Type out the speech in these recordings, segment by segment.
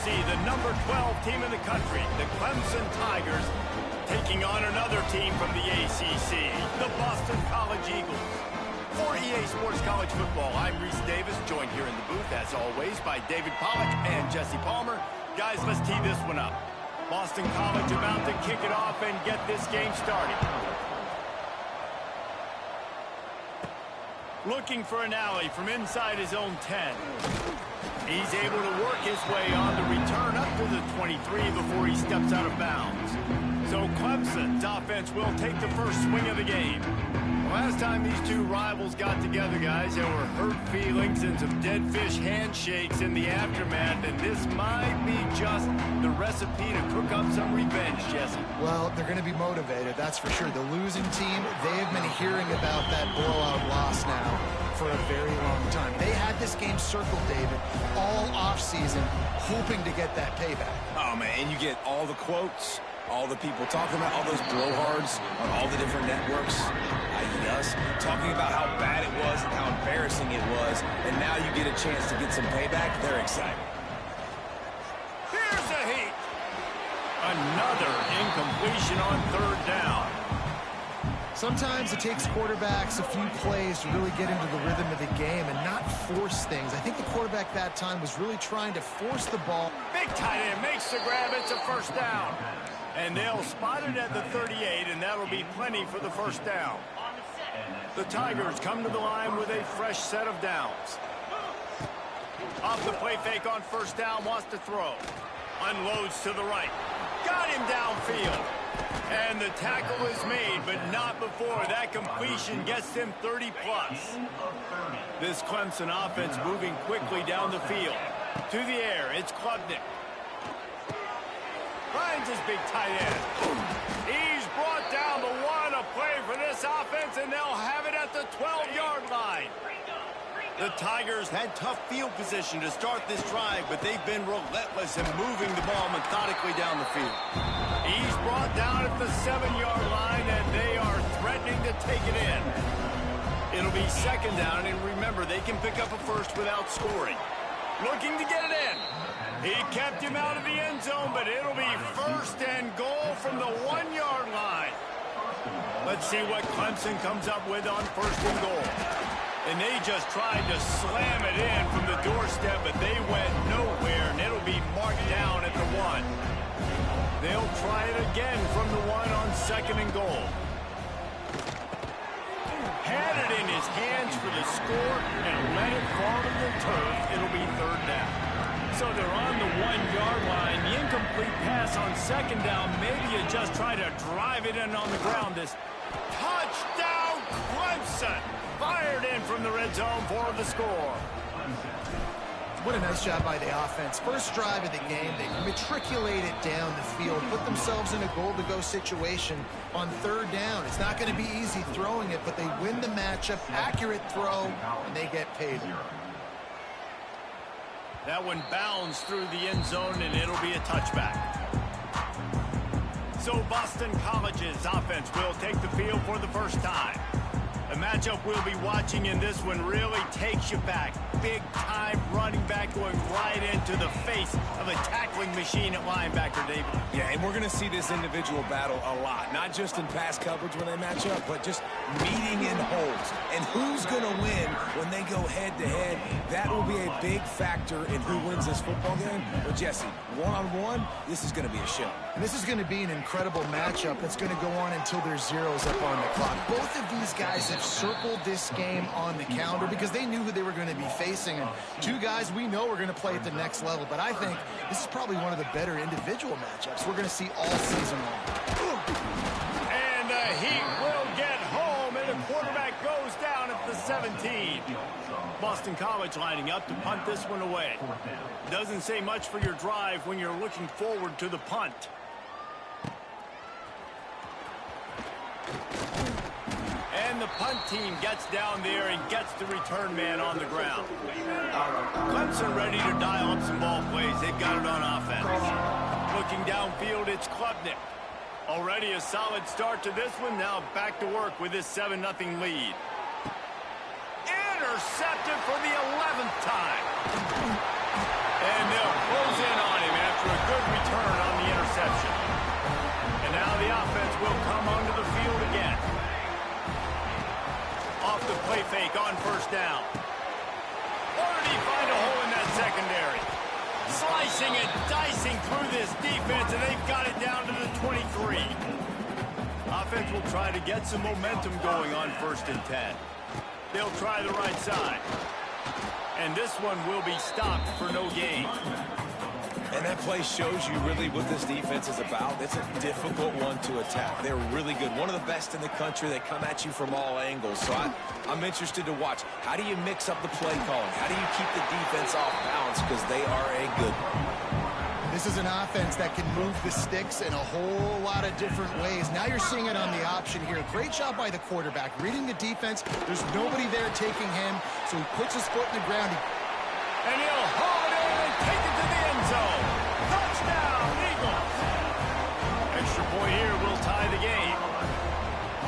see the number 12 team in the country, the Clemson Tigers, taking on another team from the ACC, the Boston College Eagles. For EA Sports College Football, I'm Reese Davis, joined here in the booth, as always, by David Pollack and Jesse Palmer. Guys, let's tee this one up. Boston College about to kick it off and get this game started. Looking for an alley from inside his own 10. He's able to work his way on the return up to the 23 before he steps out of bounds. So Clemson's offense will take the first swing of the game. Last time these two rivals got together, guys, there were hurt feelings and some dead fish handshakes in the aftermath, and this might be just the recipe to cook up some revenge, Jesse. Well, they're going to be motivated, that's for sure. The losing team, they have been hearing about that blowout loss now for a very long time. They had this game circled, David, all offseason, hoping to get that payback. Oh, man, and you get all the quotes, all the people talking about all those blowhards on all the different networks, i.e. us, talking about how bad it was and how embarrassing it was, and now you get a chance to get some payback. They're excited. Here's a heat. Another incompletion on third down. Sometimes it takes quarterbacks a few plays to really get into the rhythm of the game and not force things. I think the quarterback that time was really trying to force the ball. Big tight end makes the grab. It's a first down. And they'll spot it at the 38, and that'll be plenty for the first down. The Tigers come to the line with a fresh set of downs. Off the play fake on first down, wants to throw. Unloads to the right. Got him downfield. And the tackle is made, but not before that completion gets him 30-plus. This Clemson offense moving quickly down the field. To the air, it's Klubnik. Finds his big tight end. He's brought down the one, a play for this offense, and they'll have it at the 12-yard line. The Tigers had tough field position to start this drive, but they've been relentless in moving the ball methodically down the field. He's brought down at the 7-yard line, and they are threatening to take it in. It'll be second down, and remember, they can pick up a first without scoring. Looking to get it in. He kept him out of the end zone, but it'll be first and goal from the 1-yard line. Let's see what Clemson comes up with on first and goal. And they just tried to slam it in from the doorstep, but they went nowhere, and it'll be marked down at the 1. They'll try it again from the 1 on second and goal. Had it in his hands for the score and let it fall to the turf. It'll be third down. So they're on the 1-yard line. The incomplete pass on second down. Maybe you just try to drive it in on the ground. This touchdown, Clemson. Fired in from the red zone for the score. What a nice job by the offense. First drive of the game, they matriculated down the field, put themselves in a goal-to-go situation on third down. It's not going to be easy throwing it, but they win the matchup, accurate throw, and they get paid. That one bounds through the end zone, and it'll be a touchback. So Boston College's offense will take the field for the first time. A matchup we'll be watching in this one really takes you back. Big-time running back going right into the face of a tackling machine at linebacker, David. Yeah, and we're going to see this individual battle a lot. Not just in pass coverage when they match up, but just meeting in holes. And who's going to win when they go head-to-head? That will be a big factor in who wins this football game. But, Jesse, one-on-one, this is going to be a show. And this is going to be an incredible matchup that's going to go on until there's zeros up on the clock. Both of these guys have circled this game on the calendar because they knew who they were going to be facing. And two guys we know are going to play at the next level. But I think this is probably one of the better individual matchups we're going to see all season long. And the Heat will get home, and the quarterback goes down at the 17. Boston College lining up to punt this one away. Doesn't say much for your drive when you're looking forward to the punt. And the punt team gets down there and gets the return man on the ground. Clemson ready to dial up some ball plays. They've got it on offense. Looking downfield, it's Klubnik. Already a solid start to this one. Now back to work with this 7-0 lead. Intercepted for the 11th time. And they'll close in on him reception. And now the offense will come onto the field again. Off the play fake on first down. Or did he find a hole in that secondary? Slicing and dicing through this defense, and they've got it down to the 23. Offense will try to get some momentum going on 1st and 10. They'll try the right side. And this one will be stopped for no gain. And that play shows you really what this defense is about. It's a difficult one to attack. They're really good. One of the best in the country. They come at you from all angles. So I'm interested to watch. How do you mix up the play calling? How do you keep the defense off balance? Because they are a good one. This is an offense that can move the sticks in a whole lot of different ways. Now you're seeing it on the option here. Great job by the quarterback. Reading the defense. There's nobody there taking him, so he puts his foot in the ground. And he'll haul it in and take it to the end zone. Touchdown, Eagles. Extra point here will tie the game.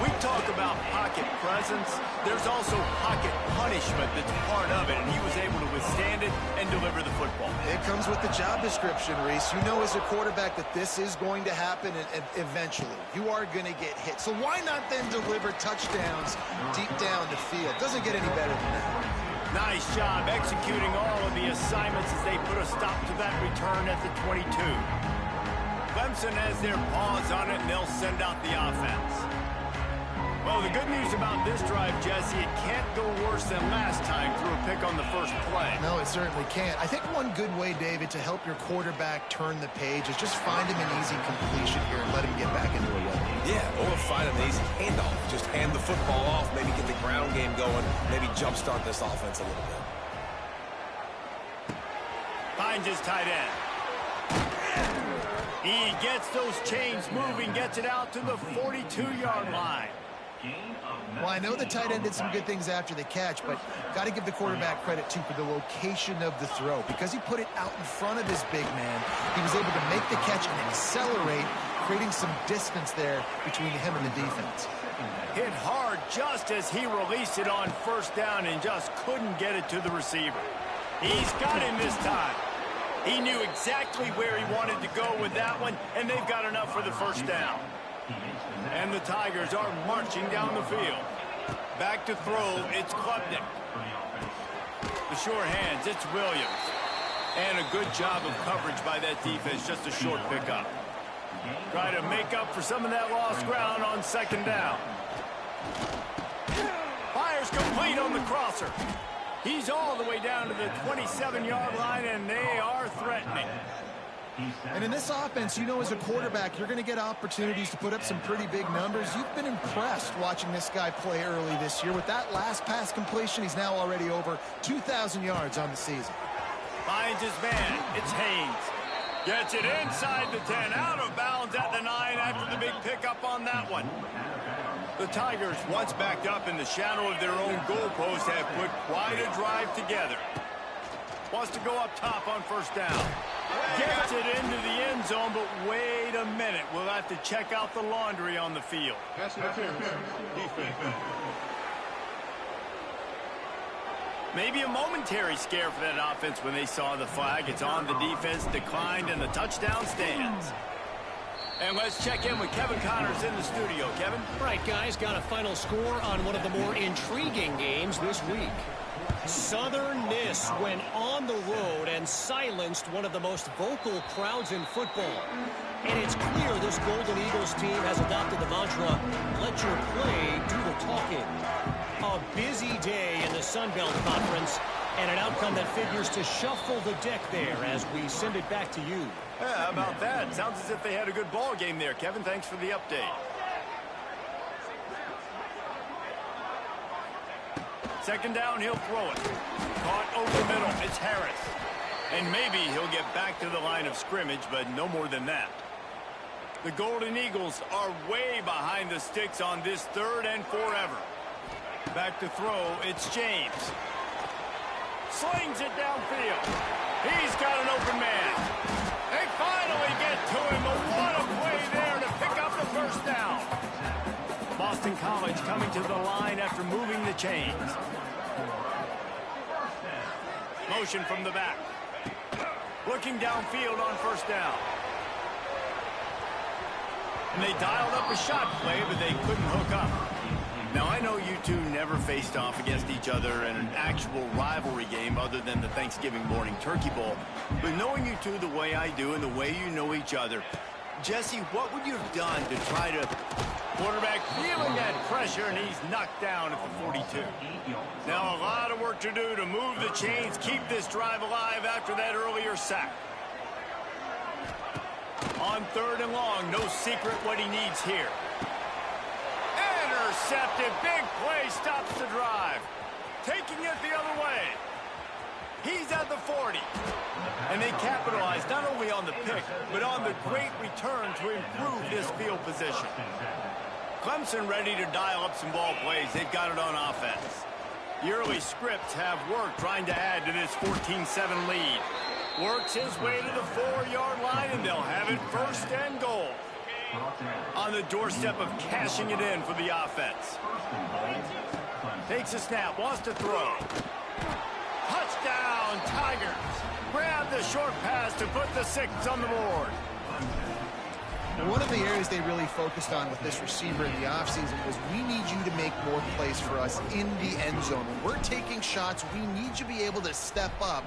We talk about pocket presence. There's also pocket punishment that's part of it, and he was able to withstand it and deliver the football. It comes with the job description, Reese. You know as a quarterback that this is going to happen eventually. You are going to get hit. So why not then deliver touchdowns deep down the field? Doesn't get any better than that. Nice job executing all of the assignments as they put a stop to that return at the 22. Clemson has their paws on it, and they'll send out the offense. Well, the good news about this drive, Jesse, it can't go worse than last time through a pick on the first play. No, it certainly can't. I think one good way, David, to help your quarterback turn the page is just find him an easy completion here and let him get back into a rhythm. Yeah, or find an easy handoff. Just hand the football off, maybe get the ground game going, maybe jumpstart this offense a little bit. Finds his tight end. He gets those chains moving, gets it out to the 42-yard line. Well, I know the tight end did some good things after the catch, but got to give the quarterback credit, too, for the location of the throw. Because he put it out in front of his big man, he was able to make the catch and accelerate, creating some distance there between him and the defense. Hit hard just as he released it on first down and just couldn't get it to the receiver. He's got him this time. He knew exactly where he wanted to go with that one, and they've got enough for the first down. And the Tigers are marching down the field. Back to throw, it's Klubnik. The short hands, it's Williams. And a good job of coverage by that defense, just a short pickup. Try to make up for some of that lost ground on second down. Fires complete on the crosser. He's all the way down to the 27-yard line, and they are threatening. And in this offense, you know as a quarterback, you're going to get opportunities to put up some pretty big numbers. You've been impressed watching this guy play early this year. With that last pass completion, he's now already over 2,000 yards on the season. Finds his man. It's Haynes. Gets it inside the 10, out of bounds at the 9 after the big pickup on that one. The Tigers, once backed up in the shadow of their own goalpost, have put quite a drive together. Wants to go up top on first down. Gets it into the end zone, but wait a minute. We'll have to check out the laundry on the field. Maybe a momentary scare for that offense when they saw the flag. It's on, the defense declined, and the touchdown stands. And let's check in with Kevin Connors in the studio. Kevin? Right, guys, got a final score on one of the more intriguing games this week. Southern Miss went on the road and silenced one of the most vocal crowds in football. And it's clear this Golden Eagles team has adopted the mantra, let your play do the talking. A busy day in the Sun Belt Conference, and an outcome that figures to shuffle the deck there as we send it back to you. Yeah, how about that? Sounds as if they had a good ball game there. Kevin, thanks for the update. Second down, he'll throw it. Caught over the middle. It's Harris. And maybe he'll get back to the line of scrimmage, but no more than that. The Golden Eagles are way behind the sticks on this third and forever. Back to throw, it's James. Slings it downfield. He's got an open man. They finally get to him, but what a play there to pick up the first down. Boston College coming to the line after moving the chains. Motion from the back. Looking downfield on first down. And they dialed up a shot play, but they couldn't hook up. Now, I know you two never faced off against each other in an actual rivalry game other than the Thanksgiving morning Turkey Bowl. But knowing you two the way I do and the way you know each other, Jesse, what would you have done to try to... Quarterback feeling that pressure, and he's knocked down at the 42. Now, a lot of work to do to move the chains, keep this drive alive after that earlier sack. On 3rd and long, no secret what he needs here. Intercepted, big play, stops the drive. Taking it the other way. He's at the 40. And they capitalize not only on the pick, but on the great return to improve this field position. Clemson ready to dial up some ball plays. They've got it on offense. The early scripts have worked trying to add to this 14-7 lead. Works his way to the 4-yard line, and they'll have it 1st and goal. On the doorstep of cashing it in for the offense. Takes a snap, wants to throw. Touchdown, Tigers. Grab the short pass to put the 6 on the board. One of the areas they really focused on with this receiver in the offseason was we need you to make more plays for us in the end zone. When we're taking shots, we need you to be able to step up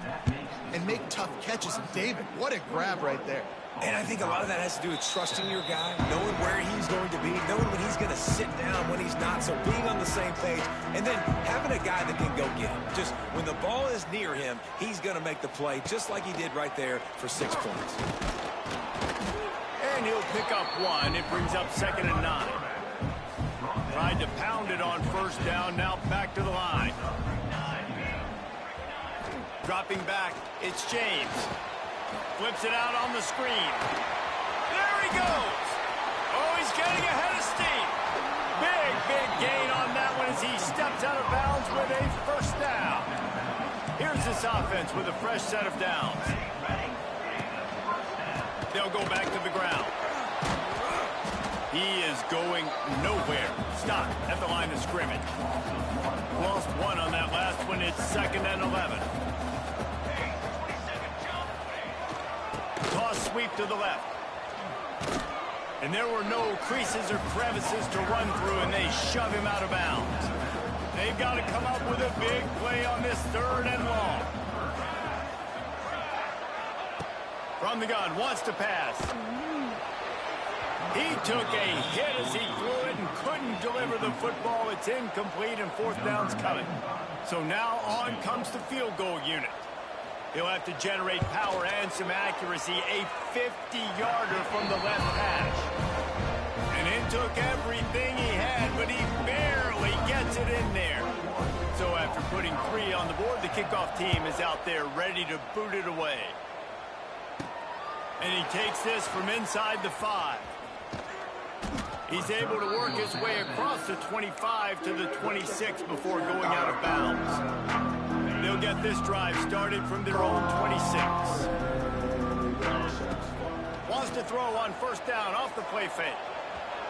and make tough catches. And David, what a grab right there. And I think a lot of that has to do with trusting your guy, knowing where he's going to be, knowing when he's going to sit down, when he's not, so being on the same page, and then having a guy that can go get him. Just when the ball is near him, he's going to make the play, just like he did right there for 6 points. And he'll pick up 1. It brings up 2nd and 9. Tried to pound it on 1st down, now back to the line. Dropping back, it's James. Flips it out on the screen. There he goes. Oh, he's getting ahead of steam. Big gain on that one as he steps out of bounds with a 1st down. Here's this offense with a fresh set of downs. They'll go back to the ground. He is going nowhere. Stop at the line of scrimmage. Lost 1 on that last one. It's 2nd and 11. Toss sweep to the left. And there were no creases or crevices to run through, and they shove him out of bounds. They've got to come up with a big play on this 3rd and long. From the gun, wants to pass. He took a hit as he threw it and couldn't deliver the football. It's incomplete, and 4th down's coming. So now on comes the field goal unit. He'll have to generate power and some accuracy. A 50-yarder from the left hash. And it took everything he had, but he barely gets it in there. So after putting 3 on the board, the kickoff team is out there ready to boot it away. And he takes this from inside the 5. He's able to work his way across the 25 to the 26 before going out of bounds. They'll get this drive started from their own 26. Wants to throw on 1st down off the play fake.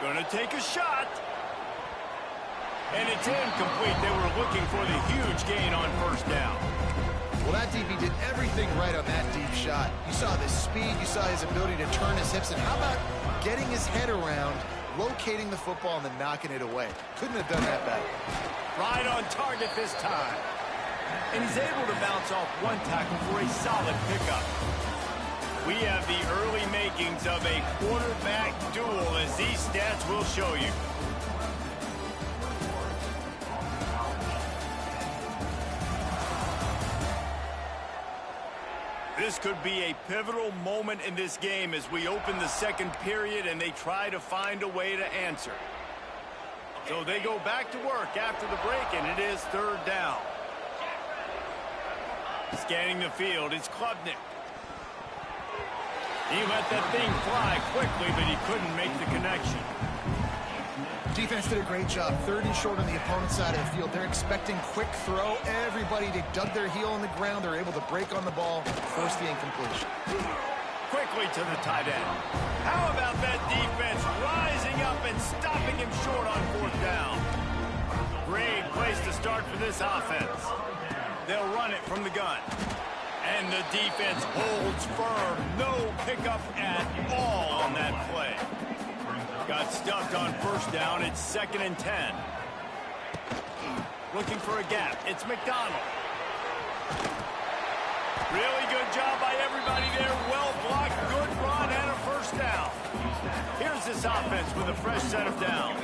Gonna take a shot. And it's incomplete. They were looking for the huge gain on 1st down. Well, that DB did everything right on that deep shot. You saw the speed, you saw his ability to turn his hips, and how about getting his head around, locating the football, and then knocking it away? Couldn't have done that better. Right on target this time. And he's able to bounce off 1 tackle for a solid pickup. We have the early makings of a quarterback duel, as these stats will show you. This could be a pivotal moment in this game as we open the 2nd period and they try to find a way to answer. So they go back to work after the break, and it is 3rd down. Scanning the field, it's Klubnik. He let that thing fly quickly, but he couldn't make the connection. Defense did a great job. 3rd and short on the opponent's side of the field. They're expecting quick throw. Everybody, they dug their heel on the ground. They're able to break on the ball, force the incompletion. Quickly to the tight end. How about that defense rising up and stopping him short on 4th down? Great place to start for this offense. They'll run it from the gun. And the defense holds firm. No pickup at all on that play. Got stuffed on first down. It's 2nd and 10. Looking for a gap. It's McDonald. Really good job by everybody there. Well blocked, good run, and a first down. Here's this offense with a fresh set of downs.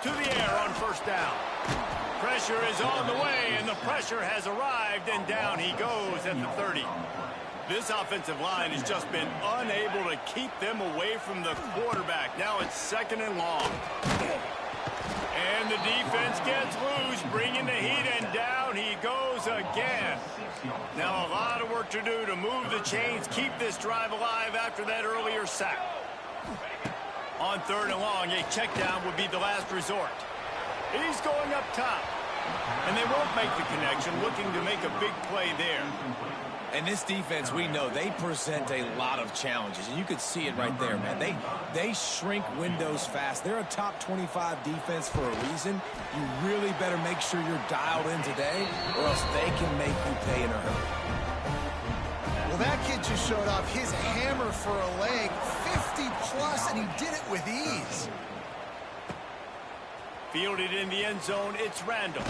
To the air on first down. Pressure is on the way, and the pressure has arrived, and down he goes at the 30. This offensive line has just been unable to keep them away from the quarterback. Now it's 2nd and long. And the defense gets loose, bringing the heat, and down he goes again. Now a lot of work to do to move the chains, keep this drive alive after that earlier sack. On 3rd and long, a check down would be the last resort. He's going up top. And they won't make the connection, looking to make a big play there. And this defense, we know, they present a lot of challenges. And you could see it right there, man. They shrink windows fast. They're a top 25 defense for a reason. You really better make sure you're dialed in today, or else they can make you pay in a hurry. Well, that kid just showed off his hammer for a leg, 50-plus, and he did it with ease. Fielded in the end zone, it's Randall.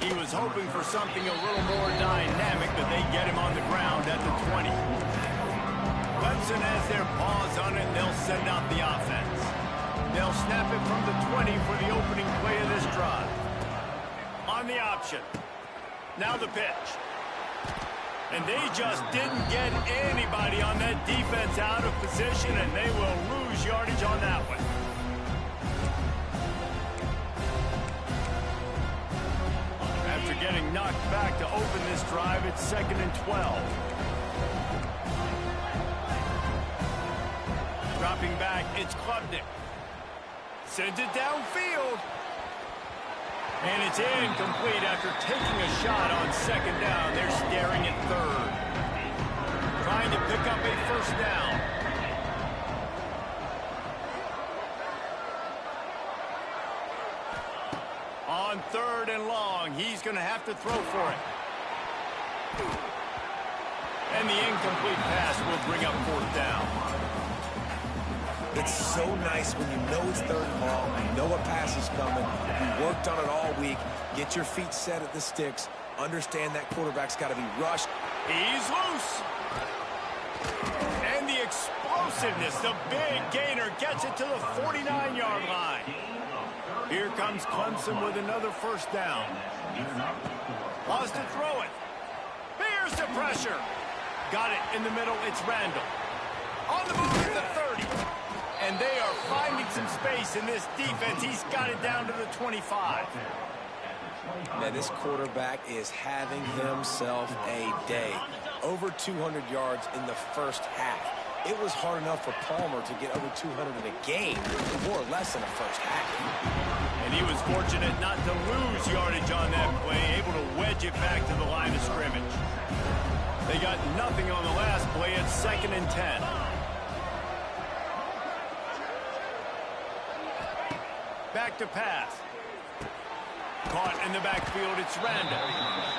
He was hoping for something a little more dynamic, but they get him on the ground at the 20. Clemson has their paws on it, and they'll send out the offense. They'll snap it from the 20 for the opening play of this drive. On the option. Now the pitch. And they just didn't get anybody on that defense out of position, and they will lose yardage on that one. After getting knocked back to open this drive, it's 2nd and 12. Dropping back, it's Klubnik. Sends it downfield. And it's incomplete after taking a shot on 2nd down. They're staring at 3rd. Trying to pick up a first down. On 3rd and long, he's going to have to throw for it. And the incomplete pass will bring up 4th down. It's so nice when you know it's 3rd and long, you know a pass is coming, you worked on it all week, get your feet set at the sticks, understand that quarterback's got to be rushed. He's loose. And the explosiveness, the big gainer, gets it to the 49-yard line. Here comes Clemson with another first down. Wants to throw it. Here's the pressure. Got it in the middle. It's Randall. On the move at the 30. And they are finding some space in this defense. He's got it down to the 25. Man, this quarterback is having himself a day. Over 200 yards in the first half. It was hard enough for Palmer to get over 200 in a game, more or less in the first half. And he was fortunate not to lose yardage on that play, able to wedge it back to the line of scrimmage. They got nothing on the last play. It's 2nd and 10. Back to pass. Caught in the backfield, it's Randall.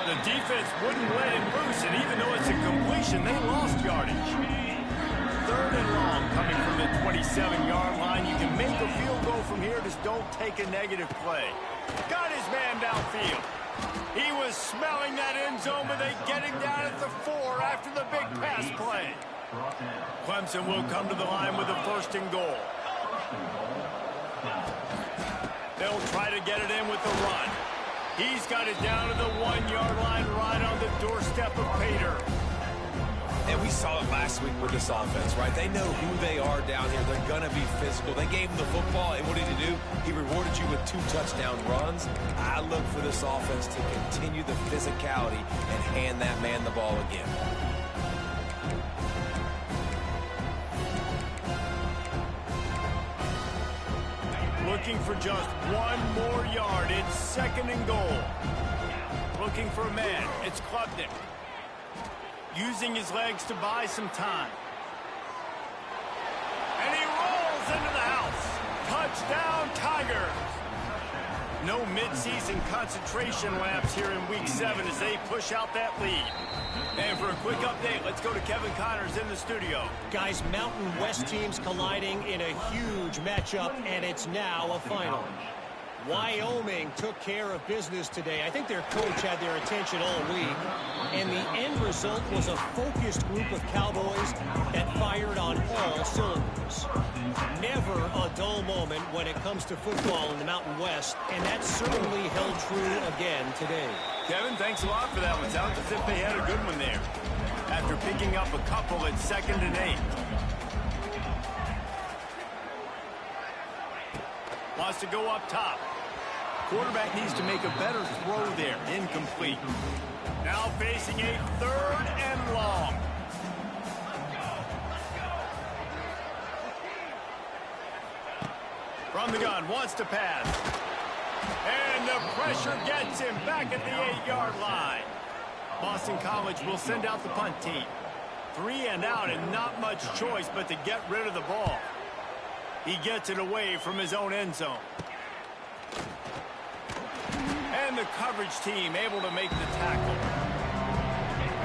The defense wouldn't let him loose, and even though it's a completion, they lost yardage. 3rd and long coming from the 27-yard line. You can make a field goal from here, just don't take a negative play. Got his man downfield. He was smelling that end zone, but they get him down at the 4 after the big pass play. Clemson will come to the line with a 1st and goal. They'll try to get it in with the run. He's got it down to the 1-yard line right on the doorstep of Pater. And we saw it last week with this offense, right? They know who they are down here. They're going to be physical. They gave him the football, and what did he do? He rewarded you with 2 touchdown runs. I look for this offense to continue the physicality and hand that man the ball again. Looking for just 1 more yard. It's 2nd and goal. Looking for a man. It's Klubnik. Using his legs to buy some time. And he rolls into the house. Touchdown, Tigers. No mid-season concentration laps here in Week 7 as they push out that lead. And for a quick update, let's go to Kevin Connors in the studio. Guys, Mountain West teams colliding in a huge matchup, and it's now a final. Wyoming took care of business today. I think their coach had their attention all week. And the end result was a focused group of Cowboys that fired on all cylinders. Never a dull moment when it comes to football in the Mountain West, and that certainly held true again today. Kevin, thanks a lot for that one. Sounds as if they had a good one there. After picking up a couple at 2nd and 8. Wants to go up top. Quarterback needs to make a better throw there. Incomplete. Now facing a 3rd and long. From the gun, wants to pass. And the pressure gets him back at the 8-yard line. Boston College will send out the punt team. 3 and out and not much choice but to get rid of the ball. He gets it away from his own end zone. And the coverage team able to make the tackle.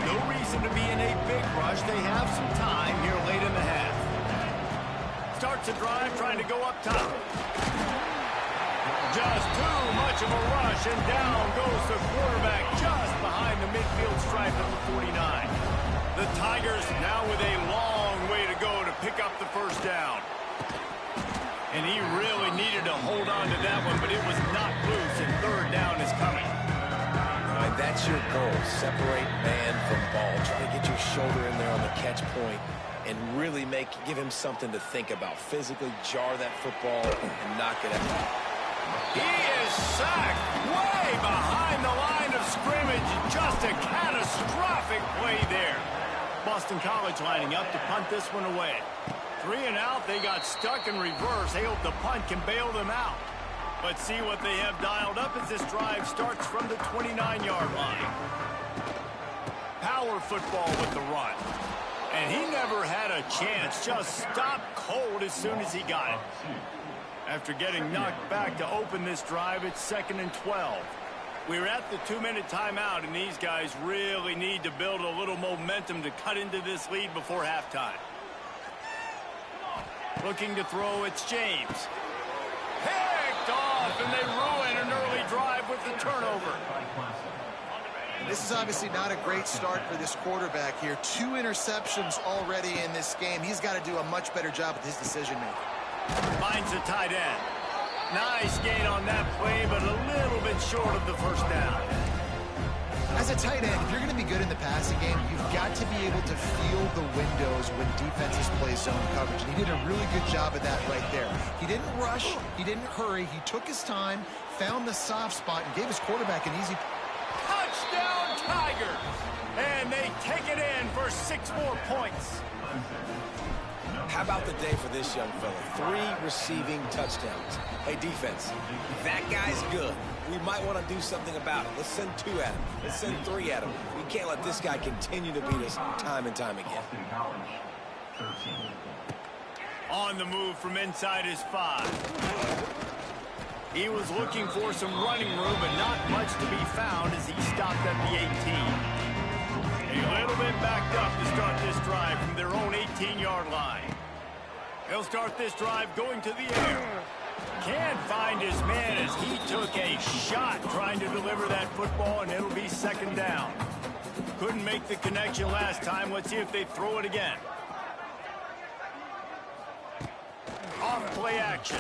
No reason to be in a big rush. They have some time here late in the half. Starts a drive trying to go up top. Just too much of a rush, and down goes the quarterback just behind the midfield stripe of the 49. The Tigers now with a long way to go to pick up the first down. And he really needed to hold on to that one, but it was knocked loose, and 3rd down is coming. All right, that's your goal. Separate man from ball. Try to get your shoulder in there on the catch point and really give him something to think about. Physically jar that football and knock it out. He is sacked way behind the line of scrimmage. Just a catastrophic play there. Boston College lining up to punt this one away. 3 and out, they got stuck in reverse. They hope the punt can bail them out. But see what they have dialed up as this drive starts from the 29-yard line. Power football with the run. And he never had a chance. Just stopped cold as soon as he got it. After getting knocked back to open this drive, it's 2nd and 12. We're at the 2-minute timeout, and these guys really need to build a little momentum to cut into this lead before halftime. Looking to throw, it's James. Picked off, and they ruin an early drive with the turnover. This is obviously not a great start for this quarterback here. 2 interceptions already in this game. He's got to do a much better job with his decision-making. Finds the tight end. Nice gain on that play, but a little bit short of the first down. As a tight end, if you're going to be good in the passing game, you've got to be able to feel the windows when defenses play zone coverage. And he did a really good job of that right there. He didn't rush. He didn't hurry. He took his time, found the soft spot, and gave his quarterback an easy... Touchdown, Tigers! And they take it in for 6 more points. How about the day for this young fella? 3 receiving touchdowns. Hey, defense, that guy's good. We might want to do something about it. Let's send 2 at him. Let's send 3 at him. We can't let this guy continue to beat us time and time again. On the move from inside his 5. He was looking for some running room, but not much to be found as he stopped at the 18. A little bit backed up to start this drive from their own 18-yard line. He'll start this drive going to the air. Can't find his man as he took a shot trying to deliver that football, and it'll be 2nd down. Couldn't make the connection last time. Let's see if they throw it again. Off play action.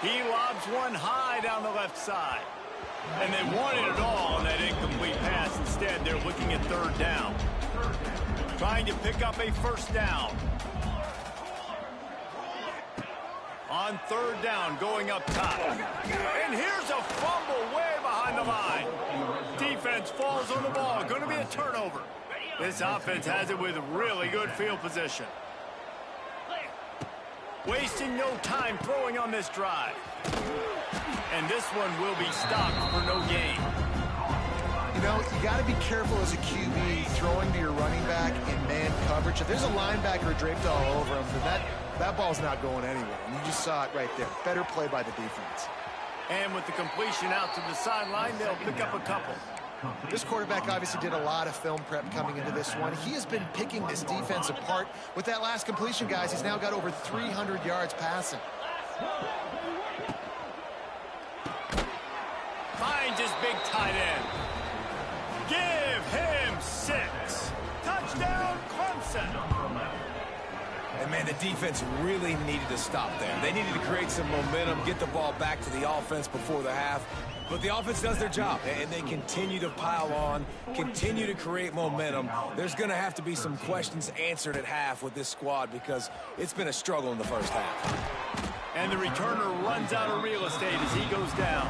He lobs one high down the left side. And they wanted it all on that incomplete pass. Instead, they're looking at 3rd down. Trying to pick up a first down. On 3rd down, going up top. And here's a fumble way behind the line. Defense falls on the ball. Going to be a turnover. This offense has it with really good field position. Wasting no time throwing on this drive. And this one will be stopped for no gain. You know, you got to be careful as a QB throwing to your running back in man coverage. If there's a linebacker draped all over him, then that ball's not going anywhere. And you just saw it right there. Better play by the defense. And with the completion out to the sideline, they'll pick up a couple. This quarterback obviously did a lot of film prep coming into this one. He has been picking this defense apart. With that last completion, guys, he's now got over 300 yards passing. Finds his big tight end. Give him 6. Touchdown, Clemson. And, man, the defense really needed to stop there. They needed to create some momentum, get the ball back to the offense before the half. But the offense does their job, and they continue to pile on, continue to create momentum. There's going to have to be some questions answered at half with this squad because it's been a struggle in the first half. And the returner runs out of real estate as he goes down.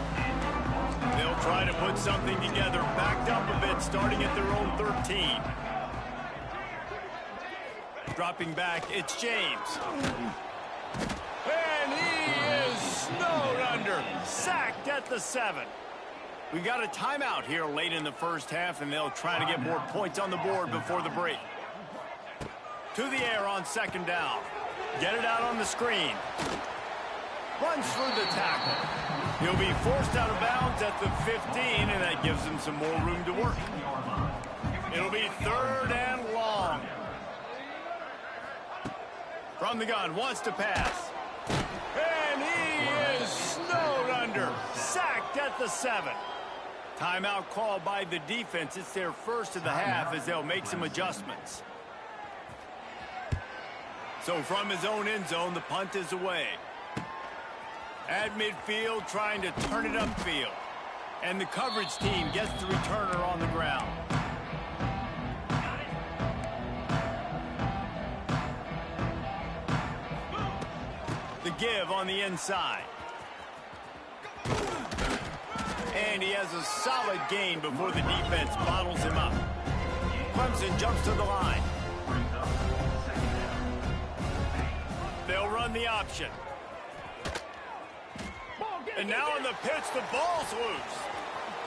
They'll try to put something together, backed up a bit, starting at their own 13. Dropping back, it's James. And he is snowed under, sacked at the 7. We got a timeout here late in the first half, and they'll try to get more points on the board before the break. To the air on second down. Get it out on the screen. Runs through the tackle. He'll be forced out of bounds at the 15, and that gives him some more room to work. It'll be 3rd and long. From the gun, wants to pass. And he is snowed under, sacked at the 7. Timeout called by the defense. It's their first of the half as they'll make some adjustments. So from his own end zone, the punt is away. At midfield, trying to turn it upfield. And the coverage team gets the returner on the ground. The give on the inside. And he has a solid gain before the defense bottles him up. Clemson jumps to the line. They'll run the option. And now on the pitch, the ball's loose.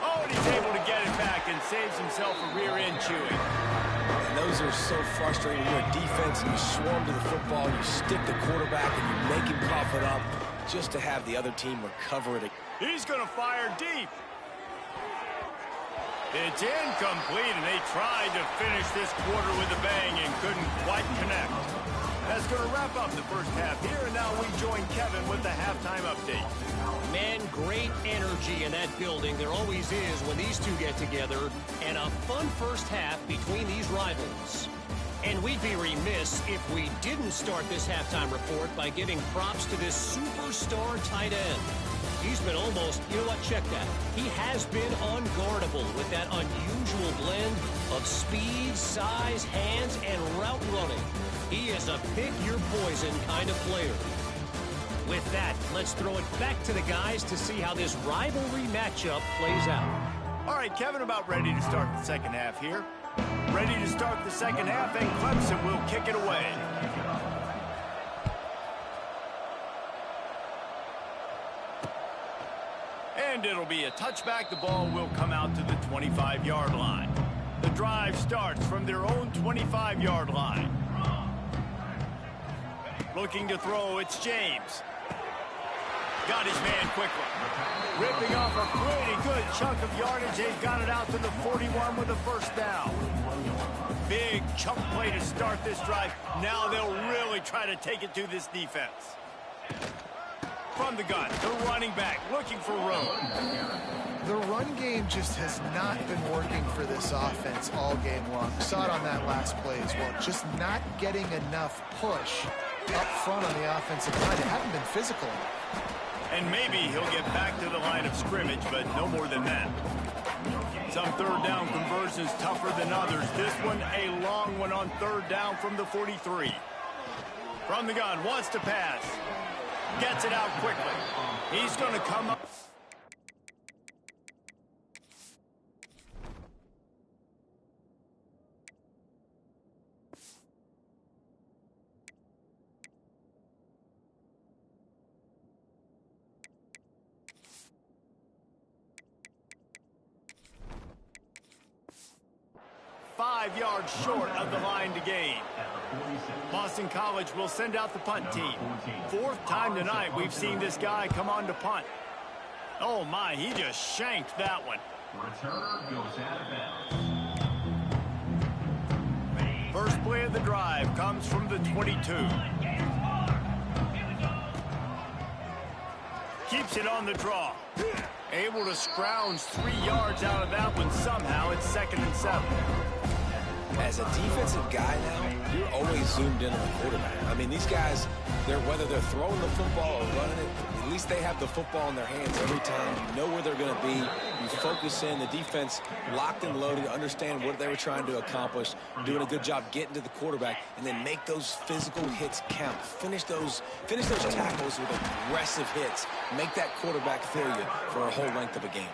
Oh, and he's able to get it back and saves himself a rear end chewing. And those are so frustrating. You're a defense and you swarm to the football, you stick the quarterback and you make him cough it up just to have the other team recover it. He's going to fire deep. It's incomplete, and they tried to finish this quarter with a bang and couldn't quite connect. That's going to wrap up the first half here, and now we join Kevin with the halftime update. Man, great energy in that building. There always is when these two get together, and a fun first half between these rivals. And we'd be remiss if we didn't start this halftime report by giving props to this superstar tight end. He's been almost, you know what, check that. He has been unguardable with that unusual blend of speed, size, hands, and route running. He is a pick-your-poison kind of player. With that, let's throw it back to the guys to see how this rivalry matchup plays out. All right, Kevin, about ready to start the second half here. Ready to start the second half, and Clemson will kick it away. And it'll be a touchback. The ball will come out to the 25-yard line. The drive starts from their own 25-yard line. Looking to throw, it's James. Got his man quickly. Ripping off a pretty good chunk of yardage. They've got it out to the 41 with a first down. Big chunk play to start this drive. Now they'll really try to take it to this defense. From the gun, the running back looking for room. The run game just has not been working for this offense all game long. We saw it on that last play as well. Just not getting enough push up front on the offensive line. They haven't been physical enough. And maybe he'll get back to the line of scrimmage, but no more than that. Some third down conversions tougher than others. This one a long one on third down from the 43. From the gun, wants to pass. Gets it out quickly. He's going to come up. .5 yards short of the line to gain. Boston College will send out the punt team. Fourth time tonight we've seen this guy come on to punt. Oh, my, he just shanked that one. Returner goes out of bounds. First play of the drive comes from the 22. Keeps it on the draw. Able to scrounge 3 yards out of that one somehow. It's 2nd and 7. As a defensive guy now, you're always zoomed in on the quarterback. I mean, these guys, whether they're throwing the football or running it, at least they have the football in their hands every time. You know where they're going to be. You focus in. The defense locked and loaded, understand what they were trying to accomplish, doing a good job getting to the quarterback, and then make those physical hits count. Finish those tackles with aggressive hits. Make that quarterback feel you for a whole length of a game.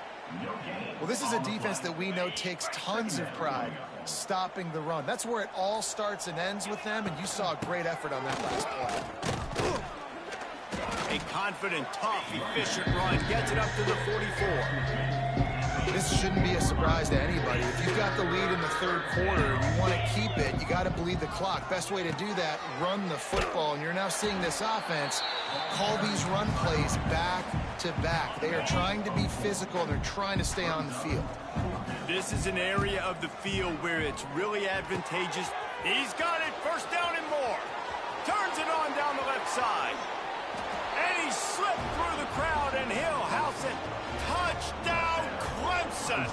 Well, this is a defense that we know takes tons of pride stopping the run. That's where it all starts and ends with them, and you saw a great effort on that last play. A confident, tough, efficient run. Gets it up to the 44. This shouldn't be a surprise to anybody. If you've got the lead in the 3rd quarter and you want to keep it, you got to bleed the clock. Best way to do that, run the football. And you're now seeing this offense call these run plays back to back. They are trying to be physical, and they're trying to stay on the field. This is an area of the field where it's really advantageous. He's got it. First down and more. Turns it on down the left side. And he slipped through the crowd, and he'll house it. Touchdown, Clemson.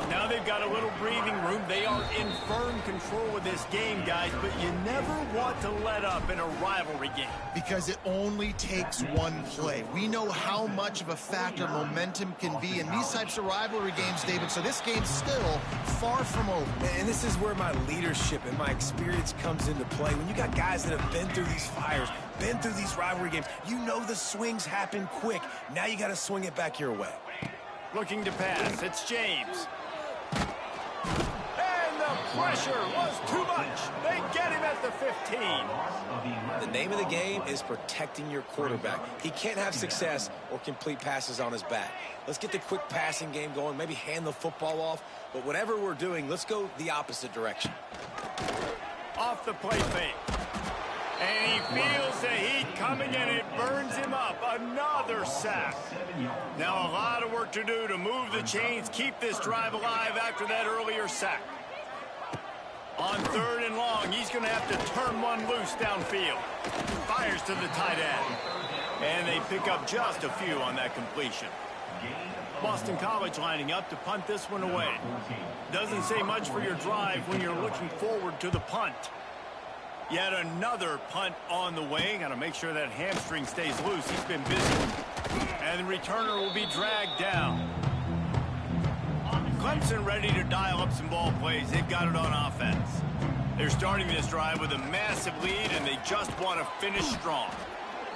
Now they've got a little breathing room. They are in firm control of this game, guys, but you never want to let up in a rivalry game. Because it only takes one play. We know how much of a factor momentum can be in these types of rivalry games, David, so this game's still far from over. And this is where my leadership and my experience comes into play. When you got guys that have been through these fires, been through these rivalry games, you know the swings happen quick. Now you got to swing it back your way. Looking to pass. It's James. And the pressure was too much. They get him at the 15. The name of the game is protecting your quarterback. He can't have success or complete passes on his back. Let's get the quick passing game going, maybe hand the football off. But whatever we're doing, let's go the opposite direction. Off the play fake. And he feels the heat coming, and it burns him up. Another sack. Now a lot of work to do to move the chains, keep this drive alive after that earlier sack. On 3rd and long, he's going to have to turn one loose downfield. Fires to the tight end. And they pick up just a few on that completion. Boston College lining up to punt this one away. Doesn't say much for your drive when you're looking forward to the punt. Yet another punt on the way. Got to make sure that hamstring stays loose. He's been busy. And the returner will be dragged down. Clemson ready to dial up some ball plays. They've got it on offense. They're starting this drive with a massive lead, and they just want to finish strong.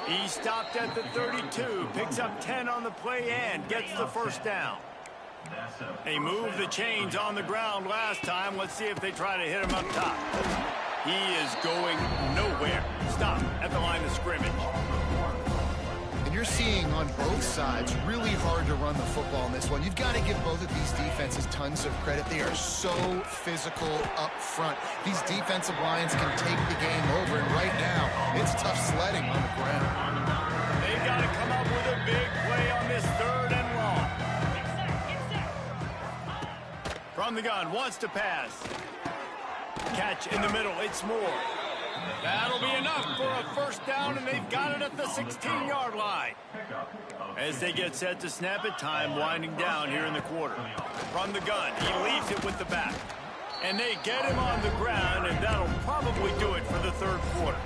He stopped at the 32, picks up 10 on the play and gets the first down. They moved the chains on the ground last time. Let's see if they try to hit him up top. He is going nowhere. Stop at the line of scrimmage. And you're seeing on both sides really hard to run the football in this one. You've got to give both of these defenses tons of credit. They are so physical up front. These defensive lines can take the game over, and right now it's tough sledding on the ground. They've got to come up with a big play on this 3rd and long. From the gun, wants to pass. Catch in the middle, it's Moore. That'll be enough for a first down, and they've got it at the 16-yard line. As they get set to snap it, time winding down here in the quarter. From the gun, he leaves it with the back. And they get him on the ground, and that'll probably do it for the 3rd quarter.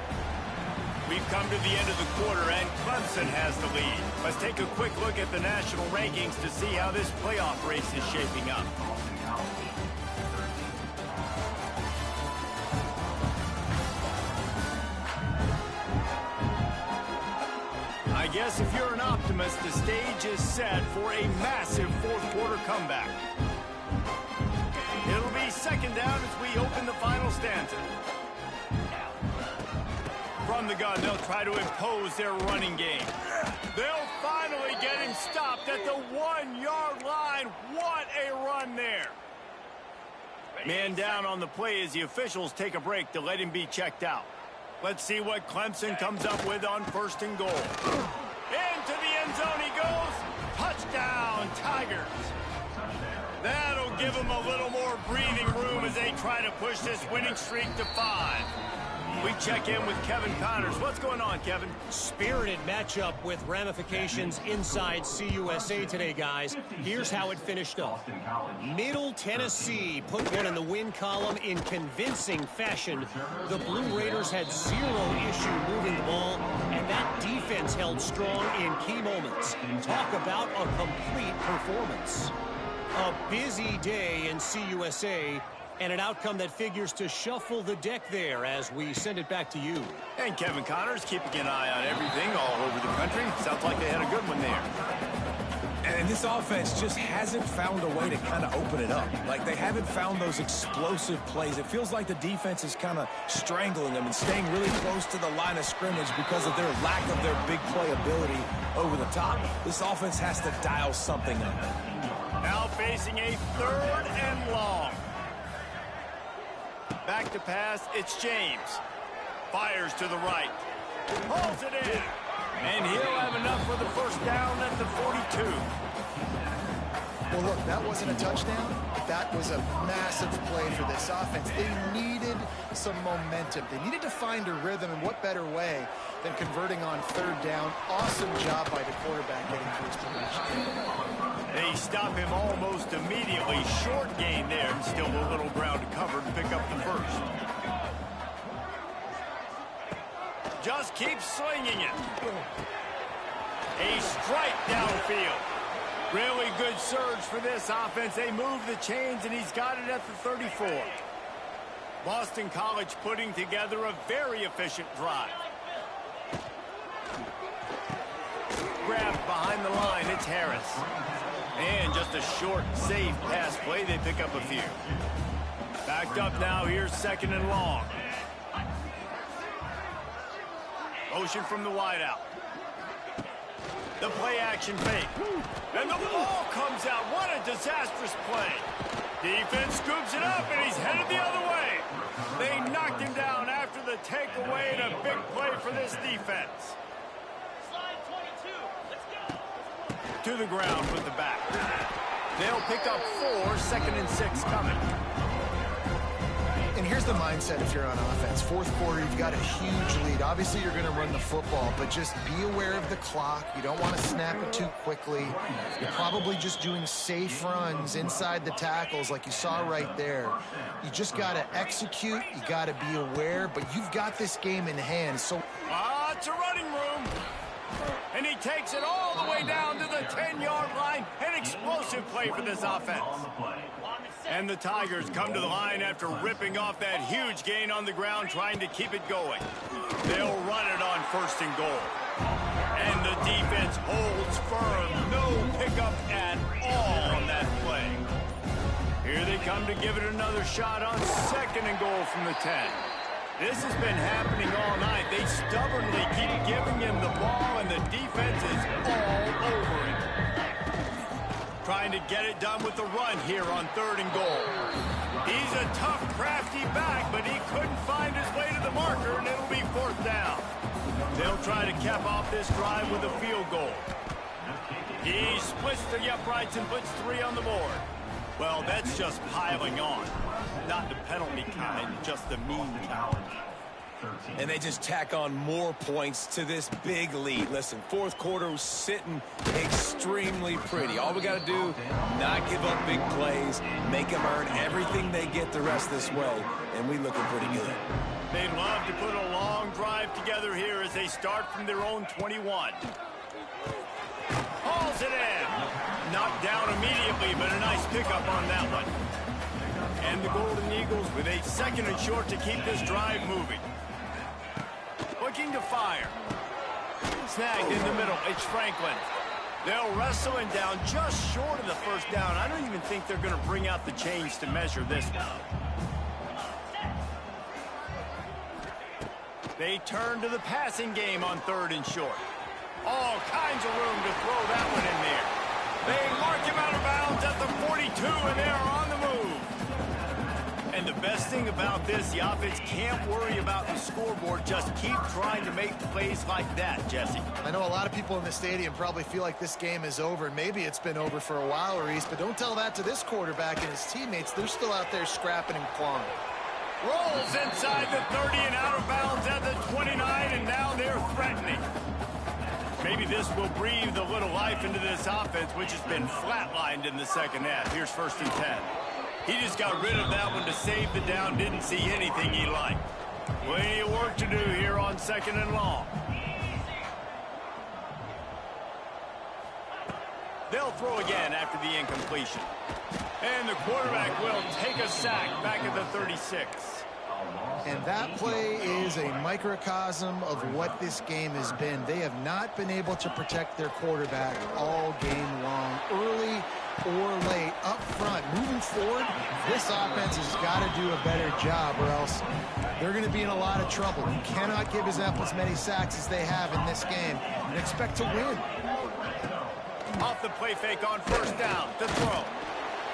We've come to the end of the quarter, and Clemson has the lead. Let's take a quick look at the national rankings to see how this playoff race is shaping up. I guess if you're an optimist, the stage is set for a massive 4th quarter comeback. It'll be 2nd down as we open the final stanza. From the gun, they'll try to impose their running game. They'll finally get him stopped at the 1-yard line. What a run there. Man down on the play as the officials take a break to let him be checked out. Let's see what Clemson comes up with on 1st and goal. Into the end zone he goes. Tigers. That'll give them a little more breathing room as they try to push this winning streak to 5. We check in with Kevin Connors. What's going on, Kevin? Spirited matchup with ramifications inside CUSA today, guys. Here's how it finished up. Middle Tennessee put one in the win column in convincing fashion. The Blue Raiders had zero issue moving the ball, and that defense held strong in key moments. Talk about a complete performance. A busy day in CUSA, and an outcome that figures to shuffle the deck there as we send it back to you. And Kevin Connors keeping an eye on everything all over the country. Sounds like they had a good one there. And this offense just hasn't found a way to kind of open it up. Like, they haven't found those explosive plays. It feels like the defense is kind of strangling them and staying really close to the line of scrimmage because of their lack of their big play ability over the top. This offense has to dial something up. Now facing a 3rd and long. Back to pass, it's James. Fires to the right. Pulls it in. And he'll have enough for the first down at the 42. Well, look, that wasn't a touchdown, but that was a massive play for this offense. They needed some momentum. They needed to find a rhythm, and what better way than converting on 3rd down. Awesome job by the quarterback getting to his position. They stop him almost immediately. Short gain there, and still a little ground to cover to pick up the first. Just keep slinging it. A strike downfield. Really good surge for this offense. They move the chains, and he's got it at the 34. Boston College putting together a very efficient drive. Grabbed behind the line, it's Harris. And just a short, safe pass play. They pick up a few. Backed up now. Here's 2nd and long. Motion from the wideout. The play action fake. And the ball comes out. What a disastrous play. Defense scoops it up, and he's headed the other way. They knocked him down after the takeaway, and a big play for this defense. To the ground with the back. They'll pick up 4, 2nd and 6 coming. And here's the mindset if you're on offense. 4th quarter, you've got a huge lead. Obviously, you're going to run the football, but just be aware of the clock. You don't want to snap it too quickly. You're probably just doing safe runs inside the tackles like you saw right there. You just got to execute. You got to be aware, but you've got this game in hand. So It's a running room. And he takes it all the way down to the 10-yard line. An explosive play for this offense. And the Tigers come to the line after ripping off that huge gain on the ground, trying to keep it going. They'll run it on 1st and goal. And the defense holds firm. No pickup at all on that play. Here they come to give it another shot on 2nd and goal from the 10. This has been happening all night. They stubbornly keep giving him the ball, and the defense is all over him. Trying to get it done with the run here on 3rd and goal. He's a tough, crafty back, but he couldn't find his way to the marker, and it'll be 4th down. They'll try to cap off this drive with a field goal. He splits the uprights and puts 3 on the board. Well, that's just piling on. Not the penalty kind, just the mean kind. And they just tack on more points to this big lead. Listen, 4th quarter was sitting extremely pretty. All we got to do, not give up big plays, make them earn everything they get the rest this way, and we looking pretty good. They'd love to put a long drive together here as they start from their own 21. Hauls it in. Knocked down immediately, but a nice pickup on that one. And the Golden Eagles with a 2nd and short to keep this drive moving. Looking to fire. Snagged in the middle. It's Franklin. They'll wrestle him down just short of the 1st down. I don't even think they're going to bring out the chains to measure this one. They turn to the passing game on 3rd and short. All kinds of room to throw that one in there. They mark him out of bounds at the 42, and they are on the move. And the best thing about this, the offense can't worry about the scoreboard. Just keep trying to make plays like that, Jesse. I know a lot of people in the stadium probably feel like this game is over. Maybe it's been over for a while, Reese, but don't tell that to this quarterback and his teammates. They're still out there scrapping and clawing. Rolls inside the 30 and out of bounds at the 29, and now they're threatening. Maybe this will breathe a little life into this offense, which has been flatlined in the second half. Here's 1st and 10. He just got rid of that one to save the down, didn't see anything he liked. Plenty of work to do here on 2nd and long. They'll throw again after the incompletion. And the quarterback will take a sack back at the 36. And that play is a microcosm of what this game has been. They have not been able to protect their quarterback all game long, early or late, up front. Moving forward, this offense has got to do a better job, or else they're going to be in a lot of trouble. You cannot give Example as many sacks as they have in this game and expect to win. Off the play fake on 1st down to throw.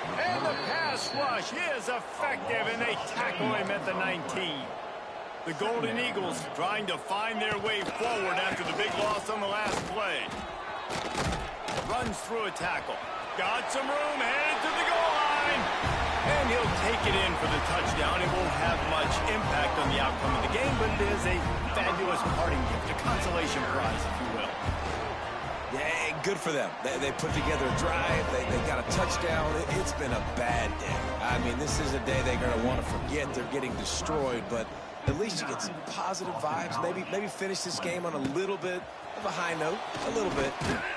And the pass rush is effective, and they tackle him at the 19. The Golden Eagles trying to find their way forward after the big loss on the last play. Runs through a tackle. Got some room, headed to the goal line. And he'll take it in for the touchdown. It won't have much impact on the outcome of the game, but it is a fabulous parting gift, a consolation prize, if you will. Yeah, good for them. They put together a drive. They got a touchdown. It's been a bad day. I mean, this is a day they're going to want to forget. They're getting destroyed, but at least you get some positive vibes. Maybe finish this game on a little bit of a high note, a little bit.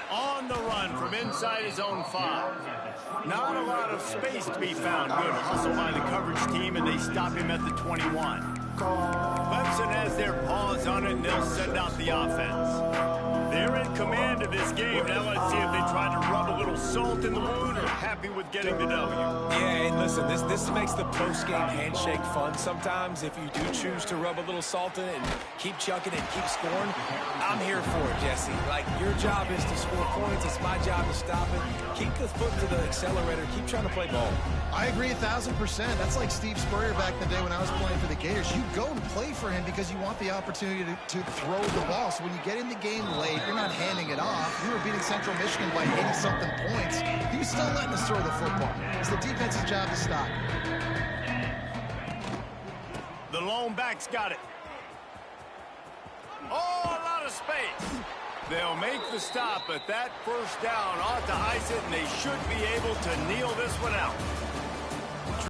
On the run from inside his own 5. Not a lot of space to be found. Good hustle by the coverage team, and they stop him at the 21. Clemson has their paws on it, and they'll send out the offense. They're in command of this game. Now let's see if they try to rub a little salt in the wound or happy with getting the W. Yeah, and listen, this makes the post-game handshake fun. Sometimes if you do choose to rub a little salt in it and keep chucking it, keep scoring, I'm here for it, Jesse. Like, your job is to score points. It's my job to stop it. Keep the foot to the accelerator. Keep trying to play ball. I agree 1,000%. That's like Steve Spurrier back in the day when I was playing for the Gators. You go and play for him because you want the opportunity to throw the ball. So when you get in the game late, you're not handing it off. We were beating Central Michigan by 80-something points. He was still letting us throw the football. It's the defense's job to stop. The lone back's got it. Oh, a lot of space. They'll make the stop, but that 1st down ought to ice it, and they should be able to kneel this one out.